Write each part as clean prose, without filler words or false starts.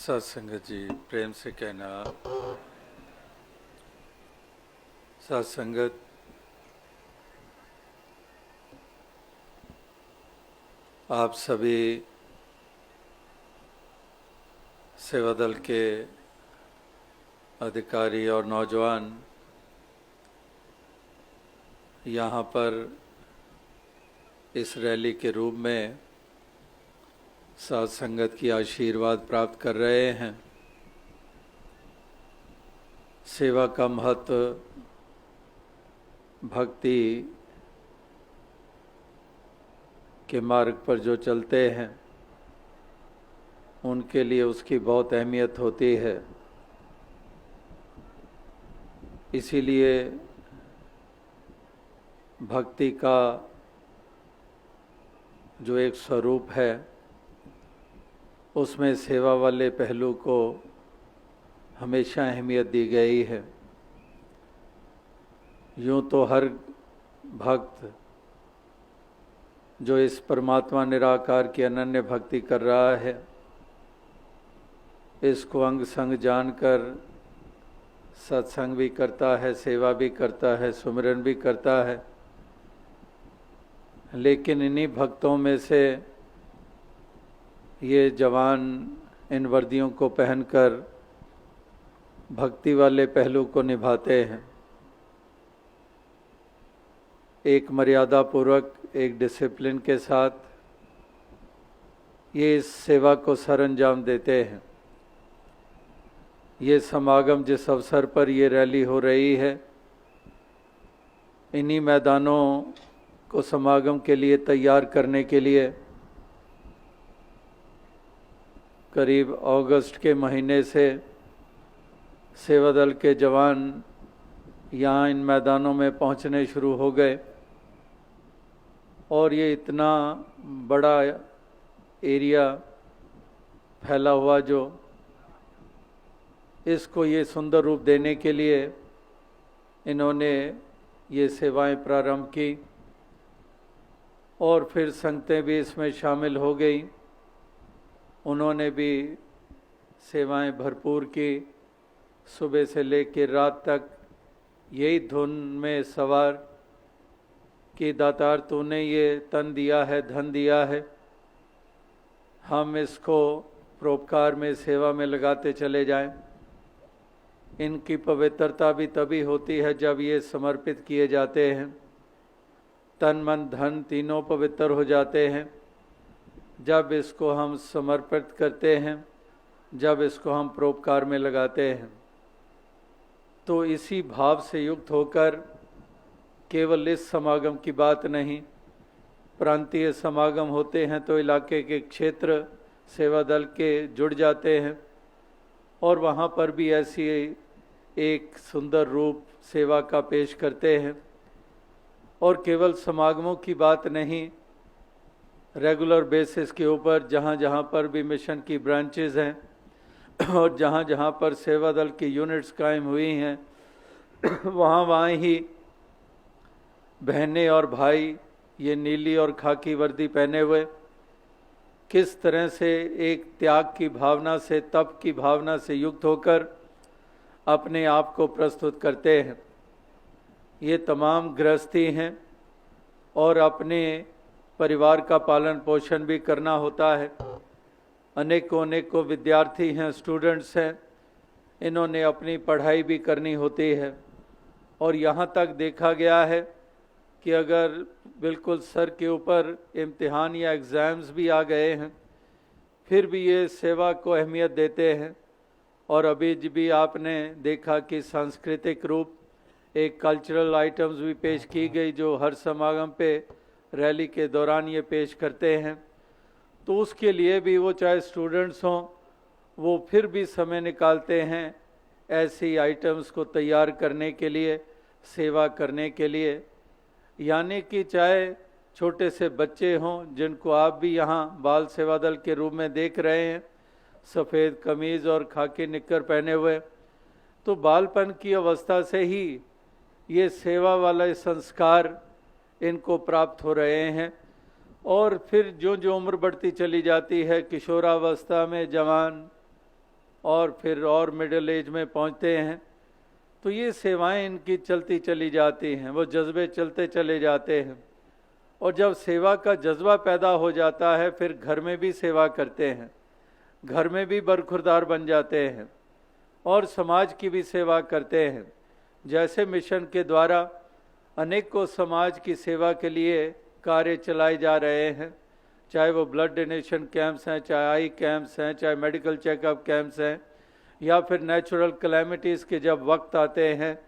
सत्संगत जी, प्रेम से कहना सत्संगत आप सभी सेवा दल के अधिकारी और नौजवान यहाँ पर इस रैली के रूप में सत्संगत की आशीर्वाद प्राप्त कर रहे हैं। सेवा का महत्व भक्ति के मार्ग पर जो चलते हैं उनके लिए उसकी बहुत अहमियत होती है। इसीलिए भक्ति का जो एक स्वरूप है उसमें सेवा वाले पहलू को हमेशा अहमियत दी गई है। यूँ तो हर भक्त जो इस परमात्मा निराकार की अनन्य भक्ति कर रहा है, इसको अंग संग जानकर सत्संग भी करता है, सेवा भी करता है, सुमिरन भी करता है। लेकिन इन्हीं भक्तों में से ये जवान इन वर्दियों को पहनकर भक्ति वाले पहलू को निभाते हैं। एक मर्यादा पूर्वक, एक डिसिप्लिन के साथ ये इस सेवा को सरअंजाम देते हैं। ये समागम जिस अवसर पर ये रैली हो रही है, इन्हीं मैदानों को समागम के लिए तैयार करने के लिए करीब अगस्त के महीने से सेवा दल के जवान यहाँ इन मैदानों में पहुँचने शुरू हो गए और ये इतना बड़ा एरिया फैला हुआ जो इसको ये सुंदर रूप देने के लिए इन्होंने ये सेवाएं प्रारंभ की और फिर संगतें भी इसमें शामिल हो गई। उन्होंने भी सेवाएं भरपूर की। सुबह से लेकर रात तक यही धुन में सवार कि दातार तूने ये तन दिया है, धन दिया है, हम इसको परोपकार में, सेवा में लगाते चले जाएं। इनकी पवित्रता भी तभी होती है जब ये समर्पित किए जाते हैं। तन मन धन तीनों पवित्र हो जाते हैं जब इसको हम समर्पित करते हैं, जब इसको हम परोपकार में लगाते हैं। तो इसी भाव से युक्त होकर केवल इस समागम की बात नहीं, प्रांतीय समागम होते हैं तो इलाके के क्षेत्र सेवा दल के जुड़ जाते हैं और वहाँ पर भी ऐसी एक सुंदर रूप सेवा का पेश करते हैं। और केवल समागमों की बात नहीं, रेगुलर बेसिस के ऊपर जहाँ जहाँ पर भी मिशन की ब्रांचेज हैं और जहाँ जहाँ पर सेवा दल की यूनिट्स कायम हुई हैं वहाँ ही बहनें और भाई ये नीली और खाकी वर्दी पहने हुए किस तरह से एक त्याग की भावना से, तप की भावना से युक्त होकर अपने आप को प्रस्तुत करते हैं। ये तमाम गृहस्थी हैं और अपने परिवार का पालन पोषण भी करना होता है। अनेकों विद्यार्थी हैं, स्टूडेंट्स हैं, इन्होंने अपनी पढ़ाई भी करनी होती है। और यहाँ तक देखा गया है कि अगर बिल्कुल सर के ऊपर इम्तिहान या एग्ज़ाम्स भी आ गए हैं फिर भी ये सेवा को अहमियत देते हैं। और अभी भी आपने देखा कि सांस्कृतिक रूप, एक कल्चरल आइटम्स भी पेश की गई जो हर समागम पे रैली के दौरान ये पेश करते हैं। तो उसके लिए भी वो चाहे स्टूडेंट्स हों, वो फिर भी समय निकालते हैं ऐसी आइटम्स को तैयार करने के लिए, सेवा करने के लिए। यानी कि चाहे छोटे से बच्चे हों जिनको आप भी यहाँ बाल सेवा दल के रूप में देख रहे हैं, सफ़ेद कमीज़ और खाकी निक्कर पहने हुए, तो बालपन की अवस्था से ही ये सेवा वाला संस्कार इनको प्राप्त हो रहे हैं। और फिर जो जो उम्र बढ़ती चली जाती है, किशोरावस्था में जवान, और फिर और मिडिल एज में पहुंचते हैं, तो ये सेवाएं इनकी चलती चली जाती हैं, वो जज्बे चलते चले जाते हैं। और जब सेवा का जज्बा पैदा हो जाता है फिर घर में भी सेवा करते हैं, घर में भी बरखुरदार बन जाते हैं और समाज की भी सेवा करते हैं। जैसे मिशन के द्वारा अनेकों समाज की सेवा के लिए कार्य चलाए जा रहे हैं, चाहे वो ब्लड डोनेशन कैंप्स हैं, चाहे आई कैंप्स हैं, चाहे मेडिकल चेकअप कैंप्स हैं, या फिर नेचुरल कैलेमिटीज़ के जब वक्त आते हैं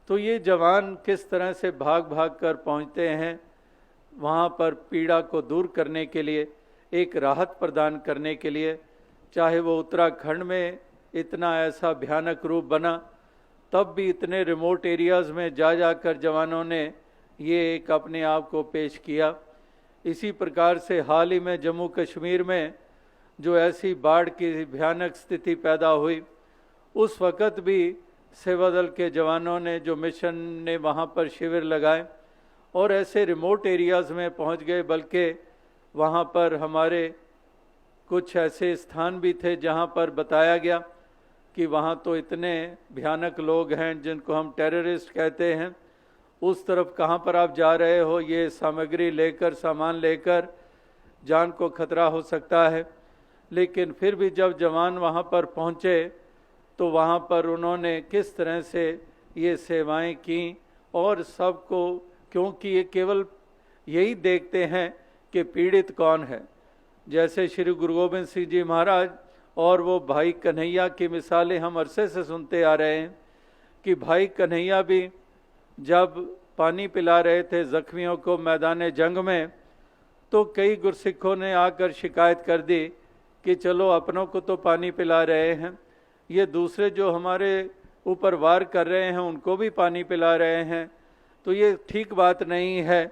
तो ये जवान किस तरह से भाग भाग कर पहुँचते हैं वहाँ पर पीड़ा को दूर करने के लिए, एक राहत प्रदान करने के लिए। चाहे वो उत्तराखंड में इतना ऐसा भयानक रूप बना, तब भी इतने रिमोट एरियाज़ में जा जाकर जवानों ने ये एक अपने आप को पेश किया। इसी प्रकार से हाल ही में जम्मू कश्मीर में जो ऐसी बाढ़ की भयानक स्थिति पैदा हुई, उस वक़्त भी सेवा दल के जवानों ने, जो मिशन ने वहाँ पर शिविर लगाए और ऐसे रिमोट एरियाज़ में पहुँच गए, बल्कि वहाँ पर हमारे कुछ ऐसे स्थान भी थे जहाँ पर बताया गया कि वहाँ तो इतने भयानक लोग हैं जिनको हम टेररिस्ट कहते हैं, उस तरफ कहाँ पर आप जा रहे हो, ये सामग्री लेकर, सामान लेकर, जान को खतरा हो सकता है। लेकिन फिर भी जब जवान वहाँ पर पहुँचे तो वहाँ पर उन्होंने किस तरह से ये सेवाएं की, और सबको, क्योंकि ये केवल यही देखते हैं कि पीड़ित कौन है। जैसे श्री गुरु गोविंद सिंह जी महाराज और वो भाई कन्हैया की मिसालें हम अरसे से सुनते आ रहे हैं कि भाई कन्हैया भी जब पानी पिला रहे थे जख्मियों को मैदान जंग में, तो कई गुरसिखों ने आकर शिकायत कर दी कि चलो अपनों को तो पानी पिला रहे हैं, ये दूसरे जो हमारे ऊपर वार कर रहे हैं उनको भी पानी पिला रहे हैं, तो ये ठीक बात नहीं है।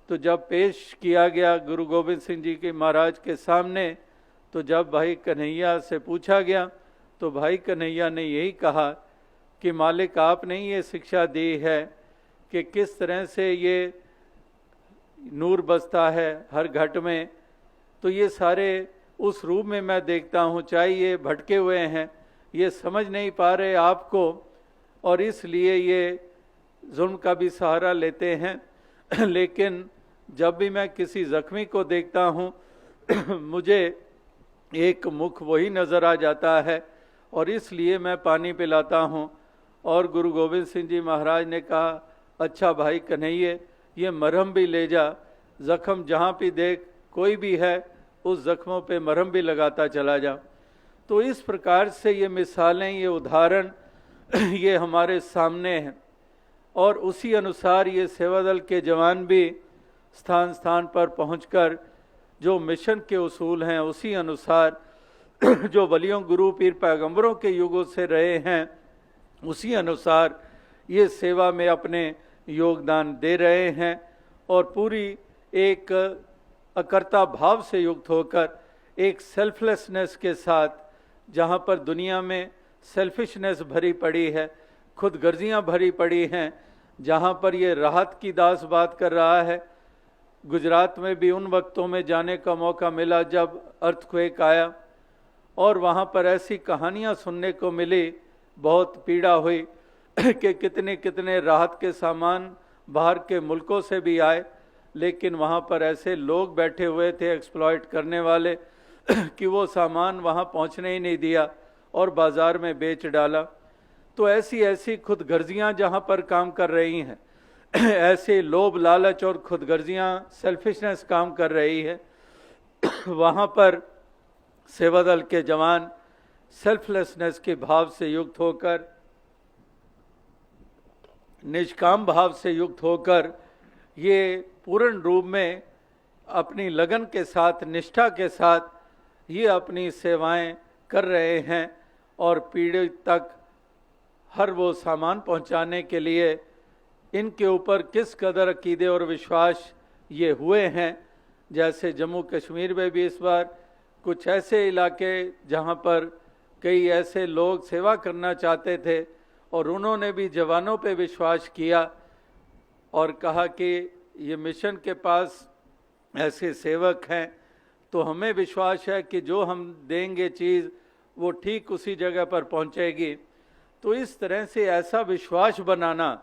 तो जब पेश किया गया गुरु गोविंद सिंह जी के महाराज के सामने, तो जब भाई कन्हैया से पूछा गया तो भाई कन्हैया ने यही कहा कि मालिक आपने ये शिक्षा दी है कि किस तरह से ये नूर बसता है हर घट में, तो ये सारे उस रूप में मैं देखता हूँ। चाहे ये भटके हुए हैं, ये समझ नहीं पा रहे आपको, और इसलिए ये जुल्म का भी सहारा लेते हैं। लेकिन जब भी मैं किसी जख्मी को देखता हूँ मुझे एक मुख वही नज़र आ जाता है, और इसलिए मैं पानी पिलाता हूँ। और गुरु गोविंद सिंह जी महाराज ने कहा, अच्छा भाई कन्हैया, ये मरहम भी ले जा, ज़ख्म जहाँ भी देख कोई भी है उस ज़ख्मों पे मरहम भी लगाता चला जा। तो इस प्रकार से ये मिसालें, ये उदाहरण ये हमारे सामने हैं, और उसी अनुसार ये सेवा दल के जवान भी स्थान स्थान पर पहुंचकर जो मिशन के उसूल हैं उसी अनुसार जो वलियों, गुरु, पीर, पैगंबरों के युगों से रहे हैं उसी अनुसार ये सेवा में अपने योगदान दे रहे हैं, और पूरी एक अकर्ता भाव से युक्त होकर, एक सेल्फलेसनेस के साथ, जहाँ पर दुनिया में सेल्फिशनेस भरी पड़ी है, खुद गर्जियाँ भरी पड़ी हैं, जहाँ पर ये राहत की दास बात कर रहा है। गुजरात में भी उन वक्तों में जाने का मौका मिला जब अर्थक्वेक आया, और वहाँ पर ऐसी कहानियाँ सुनने को मिली, बहुत पीड़ा हुई कि कितने कितने राहत के सामान बाहर के मुल्कों से भी आए, लेकिन वहाँ पर ऐसे लोग बैठे हुए थे एक्सप्लॉइट करने वाले कि वो सामान वहाँ पहुँचने ही नहीं दिया और बाज़ार में बेच डाला। तो ऐसी ऐसी खुदगर्जियाँ जहाँ पर काम कर रही हैं, ऐसे लोभ, लालच और खुदगर्जियाँ, सेल्फिशनेस काम कर रही है, वहाँ पर सेवा दल के जवान सेल्फलेसनेस के भाव से युक्त होकर, निष्काम भाव से युक्त होकर, ये पूर्ण रूप में अपनी लगन के साथ, निष्ठा के साथ ये अपनी सेवाएं कर रहे हैं, और पीड़ित तक हर वो सामान पहुंचाने के लिए इनके ऊपर किस कदर अकीदे और विश्वास ये हुए हैं। जैसे जम्मू कश्मीर में भी इस बार कुछ ऐसे इलाके जहां पर कई ऐसे लोग सेवा करना चाहते थे, और उन्होंने भी जवानों पे विश्वास किया और कहा कि ये मिशन के पास ऐसे सेवक हैं, तो हमें विश्वास है कि जो हम देंगे चीज़ वो ठीक उसी जगह पर पहुंचेगी। तो इस तरह से ऐसा विश्वास बनाना,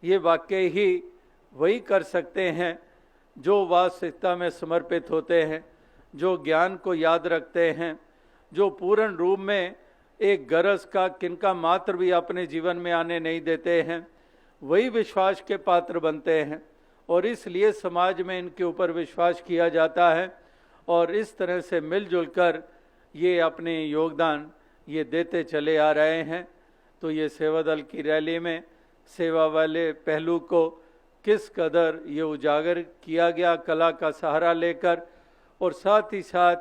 ये वाकई ही वही कर सकते हैं जो वास्तविकता में समर्पित होते हैं, जो ज्ञान को याद रखते हैं, जो पूर्ण रूप में एक गरज का किनका मात्र भी अपने जीवन में आने नहीं देते हैं, वही विश्वास के पात्र बनते हैं। और इसलिए समाज में इनके ऊपर विश्वास किया जाता है और इस तरह से मिलजुल कर ये अपने योगदान ये देते चले आ रहे हैं। तो ये सेवा दल की रैली में सेवा वाले पहलू को किस कदर ये उजागर किया गया कला का सहारा लेकर, और साथ ही साथ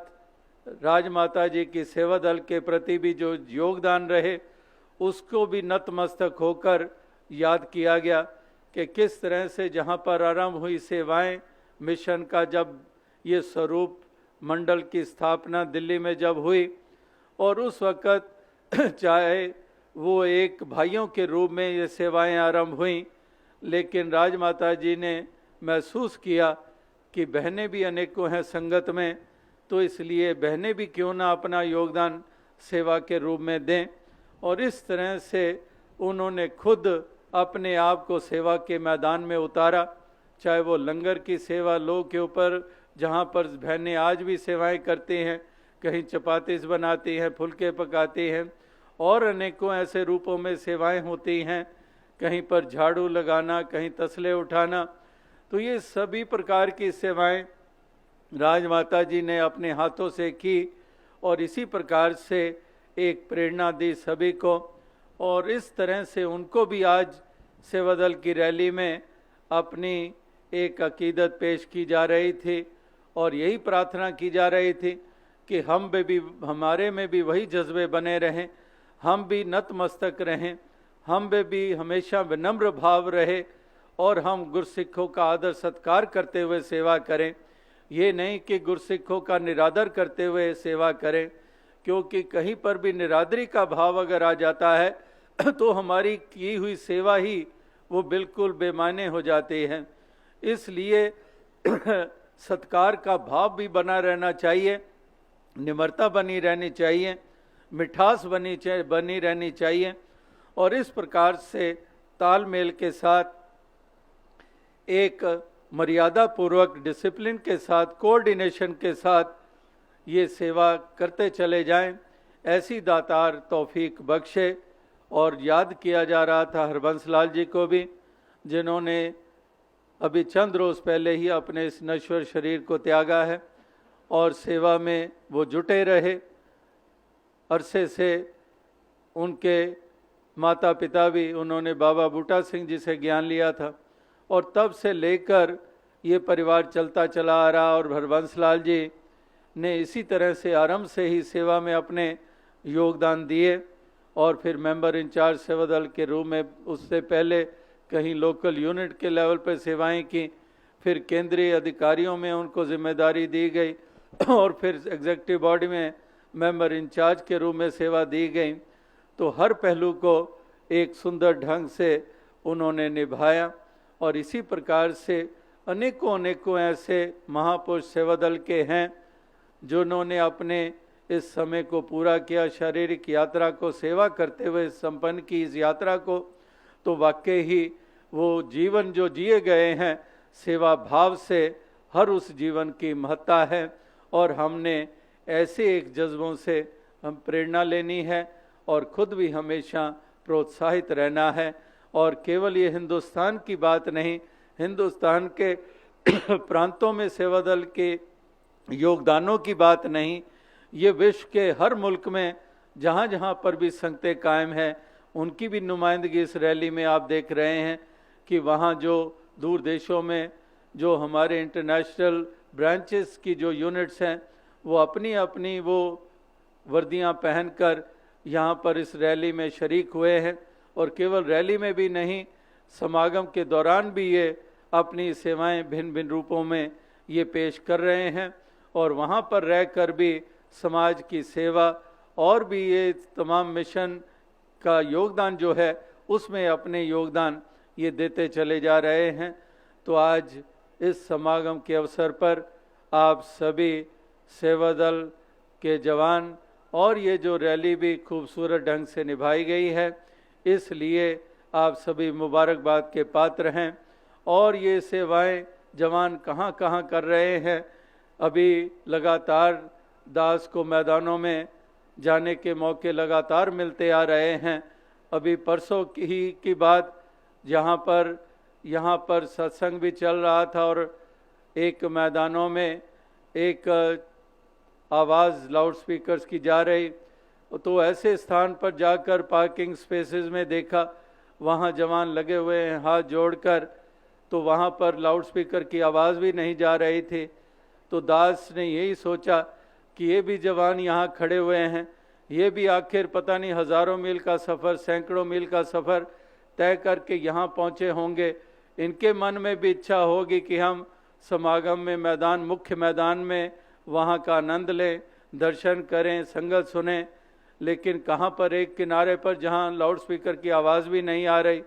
राजमाता जी की सेवा दल के प्रति भी जो योगदान रहे उसको भी नतमस्तक होकर याद किया गया कि किस तरह से जहाँ पर आरंभ हुई सेवाएं, मिशन का जब ये स्वरूप मंडल की स्थापना दिल्ली में जब हुई, और उस वक़्त चाहे वो एक भाइयों के रूप में ये सेवाएं आरंभ हुई, लेकिन राजमाता जी ने महसूस किया कि बहनें भी अनेकों हैं संगत में, तो इसलिए बहनें भी क्यों ना अपना योगदान सेवा के रूप में दें। और इस तरह से उन्होंने खुद अपने आप को सेवा के मैदान में उतारा, चाहे वो लंगर की सेवा लोग के ऊपर, जहाँ पर बहनें आज भी सेवाएं करती हैं, कहीं चपातीस बनाती हैं, फुलके पकाती हैं, और अनेकों ऐसे रूपों में सेवाएं होती हैं, कहीं पर झाड़ू लगाना, कहीं तसले उठाना। तो ये सभी प्रकार की सेवाएं राजमाता जी ने अपने हाथों से की और इसी प्रकार से एक प्रेरणा दी सभी को। और इस तरह से उनको भी आज सेवा दल की रैली में अपनी एक अकीदत पेश की जा रही थी और यही प्रार्थना की जा रही थी कि हम भी हमारे में भी वही जज्बे बने रहें, हम भी नतमस्तक रहें, हम भी हमेशा विनम्र भाव रहे और हम गुरसिखों का आदर सत्कार करते हुए सेवा करें। ये नहीं कि गुरसिखों का निरादर करते हुए सेवा करें, क्योंकि कहीं पर भी निरादरी का भाव अगर आ जाता है तो हमारी की हुई सेवा ही वो बिल्कुल बेमाने हो जाती है। इसलिए सत्कार का भाव भी बना रहना चाहिए, निम्रता बनी रहनी चाहिए, मिठास बनी रहनी चाहिए, और इस प्रकार से तालमेल के साथ एक मर्यादा पूर्वक डिसिप्लिन के साथ कोऑर्डिनेशन के साथ ये सेवा करते चले जाएं, ऐसी दातार तौफीक बख्शे। और याद किया जा रहा था हरबंस लाल जी को भी, जिन्होंने अभी चंद रोज़ पहले ही अपने इस नश्वर शरीर को त्यागा है और सेवा में वो जुटे रहे। अरसे से उनके माता पिता भी, उन्होंने बाबा बूटा सिंह जी से ज्ञान लिया था और तब से लेकर ये परिवार चलता चला आ रहा। और हरबंस लाल जी ने इसी तरह से आरंभ से ही सेवा में अपने योगदान दिए और फिर मेंबर इंचार्ज सेवा दल के रूप में, उससे पहले कहीं लोकल यूनिट के लेवल पर सेवाएं की, फिर केंद्रीय अधिकारियों में उनको जिम्मेदारी दी गई और फिर एग्जीक्यूटिव बॉडी में मेंबर इंचार्ज के रूप में सेवा दी गई। तो हर पहलू को एक सुंदर ढंग से उन्होंने निभाया और इसी प्रकार से अनेकों ऐसे महापुरुष सेवा दल के हैं जिन्होंने अपने इस समय को पूरा किया, शारीरिक यात्रा को सेवा करते हुए संपन्न की इस यात्रा को। तो वाकई ही वो जीवन जो जिए गए हैं सेवा भाव से, हर उस जीवन की महत्ता है और हमने ऐसे एक जज्बों से हम प्रेरणा लेनी है और खुद भी हमेशा प्रोत्साहित रहना है। और केवल ये हिंदुस्तान की बात नहीं, हिंदुस्तान के प्रांतों में सेवा दल के योगदानों की बात नहीं, ये विश्व के हर मुल्क में जहाँ जहाँ पर भी संगतें कायम हैं उनकी भी नुमाइंदगी इस रैली में आप देख रहे हैं कि वहाँ जो दूर देशों में जो हमारे इंटरनेशनल ब्रांचेस की जो यूनिट्स हैं वो अपनी अपनी वो वर्दियाँ पहनकर यहाँ पर इस रैली में शरीक हुए हैं। और केवल रैली में भी नहीं, समागम के दौरान भी ये अपनी सेवाएं भिन्न भिन्न रूपों में ये पेश कर रहे हैं और वहाँ पर रहकर भी समाज की सेवा और भी ये तमाम मिशन का योगदान जो है उसमें अपने योगदान ये देते चले जा रहे हैं। तो आज इस समागम के अवसर पर आप सभी सेवा दल के जवान और ये जो रैली भी खूबसूरत ढंग से निभाई गई है, इसलिए आप सभी मुबारकबाद के पात्र हैं। और ये सेवाएं जवान कहाँ कहाँ कर रहे हैं, अभी लगातार दास को मैदानों में जाने के मौके लगातार मिलते आ रहे हैं। अभी परसों की बात, यहाँ पर सत्संग भी चल रहा था और एक मैदानों में एक आवाज़ लाउड स्पीकर्स की जा रही, तो ऐसे स्थान पर जाकर पार्किंग स्पेसेस में देखा, वहाँ जवान लगे हुए हैं हाथ जोड़कर, तो वहाँ पर लाउड स्पीकर की आवाज़ भी नहीं जा रही थी। तो दास ने यही सोचा कि ये भी जवान यहाँ खड़े हुए हैं, ये भी आखिर पता नहीं हज़ारों मील का सफ़र, सैकड़ों मील का सफ़र तय करके यहाँ पहुँचे होंगे। इनके मन में भी इच्छा होगी कि हम समागम में मुख्य मैदान में वहाँ का आनंद लें, दर्शन करें, संगत सुने, लेकिन कहाँ पर एक किनारे पर जहाँ लाउड स्पीकर की आवाज़ भी नहीं आ रही,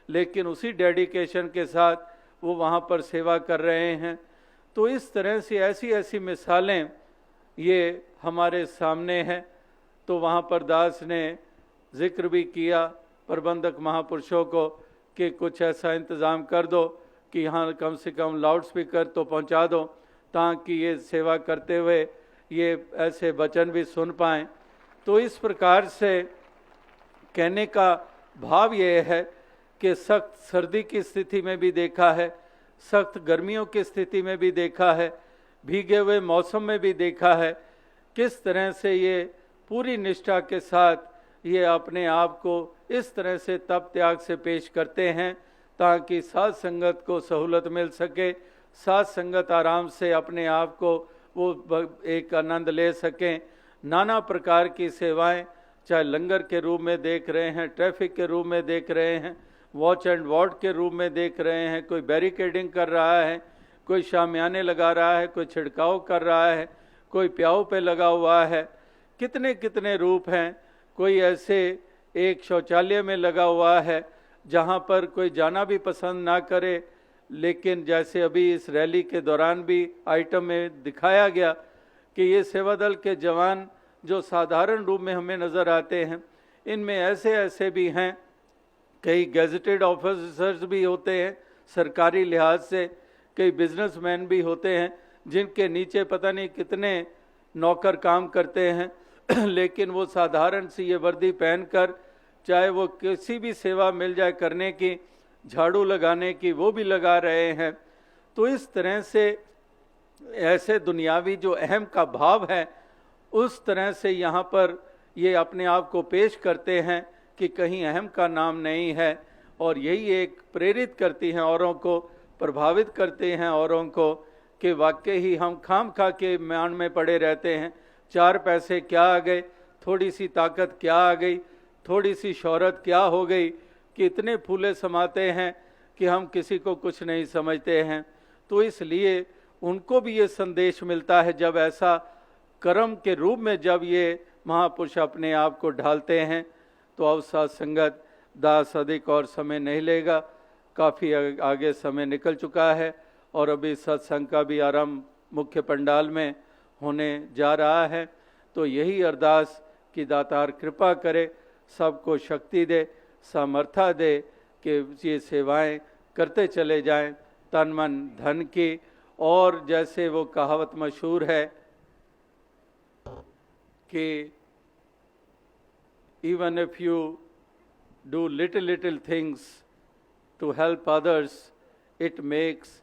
लेकिन उसी डेडिकेशन के साथ वो वहाँ पर सेवा कर रहे हैं। तो इस तरह से ऐसी ऐसी मिसालें ये हमारे सामने हैं। तो वहाँ पर दास ने जिक्र भी किया प्रबंधक महापुरुषों को कि कुछ ऐसा इंतज़ाम कर दो कि यहाँ कम से कम लाउड स्पीकर तो पहुँचा दो, ताकि ये सेवा करते हुए ये ऐसे वचन भी सुन पाएँ। तो इस प्रकार से कहने का भाव ये है कि सख्त सर्दी की स्थिति में भी देखा है, सख्त गर्मियों की स्थिति में भी देखा है, भीगे हुए मौसम में भी देखा है, किस तरह से ये पूरी निष्ठा के साथ ये अपने आप को इस तरह से तप त्याग से पेश करते हैं, ताकि साध संगत को सहूलत मिल सके, साध संगत आराम से अपने आप को वो एक आनंद ले सकें। नाना प्रकार की सेवाएं, चाहे लंगर के रूप में देख रहे हैं, ट्रैफिक के रूप में देख रहे हैं, वॉच एंड वार्ड के रूप में देख रहे हैं, कोई बैरिकेडिंग कर रहा है, कोई शामियाने लगा रहा है, कोई छिड़काव कर रहा है, कोई प्याऊ पे लगा हुआ है, कितने कितने रूप हैं। कोई ऐसे एक शौचालय में लगा हुआ है जहाँ पर कोई जाना भी पसंद ना करे, लेकिन जैसे अभी इस रैली के दौरान भी आइटम में दिखाया गया कि ये सेवा दल के जवान जो साधारण रूप में हमें नज़र आते हैं, इनमें ऐसे ऐसे भी हैं, कई गैजेटेड ऑफिसर्स भी होते हैं सरकारी लिहाज से, कई बिजनेसमैन भी होते हैं जिनके नीचे पता नहीं कितने नौकर काम करते हैं लेकिन वो साधारण सी ये वर्दी पहनकर, चाहे वो किसी भी सेवा मिल जाए करने की, झाड़ू लगाने की, वो भी लगा रहे हैं। तो इस तरह से ऐसे दुनियावी जो अहम का भाव है, उस तरह से यहाँ पर ये अपने आप को पेश करते हैं कि कहीं अहम का नाम नहीं है, और यही एक प्रेरित करती हैं औरों को, प्रभावित करते हैं औरों को कि वाकई ही हम खाम खा के मान में पड़े रहते हैं। 4 पैसे क्या आ गए, थोड़ी सी ताकत क्या आ गई, थोड़ी सी शोहरत क्या हो गई कि इतने फूले समाते हैं कि हम किसी को कुछ नहीं समझते हैं। तो इसलिए उनको भी ये संदेश मिलता है, जब ऐसा कर्म के रूप में जब ये महापुरुष अपने आप को ढालते हैं। तो अवसाद संगत दास अधिक और समय नहीं लेगा, काफ़ी आगे समय निकल चुका है और अभी सत्संग का भी आरंभ मुख्य पंडाल में होने जा रहा है। तो यही अरदास कि दातार कृपा करे, सबको शक्ति दे, सामर्थ्य दे कि ये सेवाएं करते चले जाएं तन मन धन की। और जैसे वो कहावत मशहूर है कि even if you do little things to help others, it makes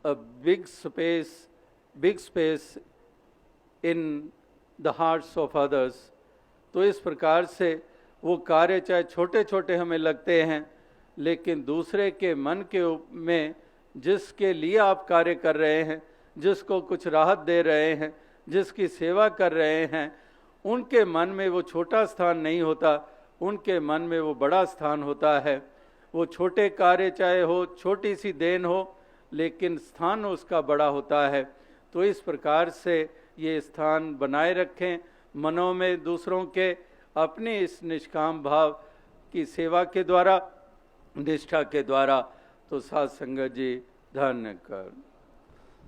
a big space in the hearts of others. तो इस प्रकार से वो कार्य चाहे छोटे छोटे हमें लगते हैं, लेकिन दूसरे के मन के में जिसके लिए आप कार्य कर रहे हैं, जिसको कुछ राहत दे रहे हैं, जिसकी सेवा कर रहे हैं, उनके मन में वो छोटा स्थान नहीं होता, उनके मन में वो बड़ा स्थान होता है। वो छोटे कार्य चाहे हो, छोटी सी देन हो, लेकिन स्थान उसका बड़ा होता है। तो इस प्रकार से ये स्थान बनाए रखें मनों में दूसरों के, अपने इस निष्काम भाव की सेवा के द्वारा, निष्ठा के द्वारा। तो साध संगत जी धन्य कर।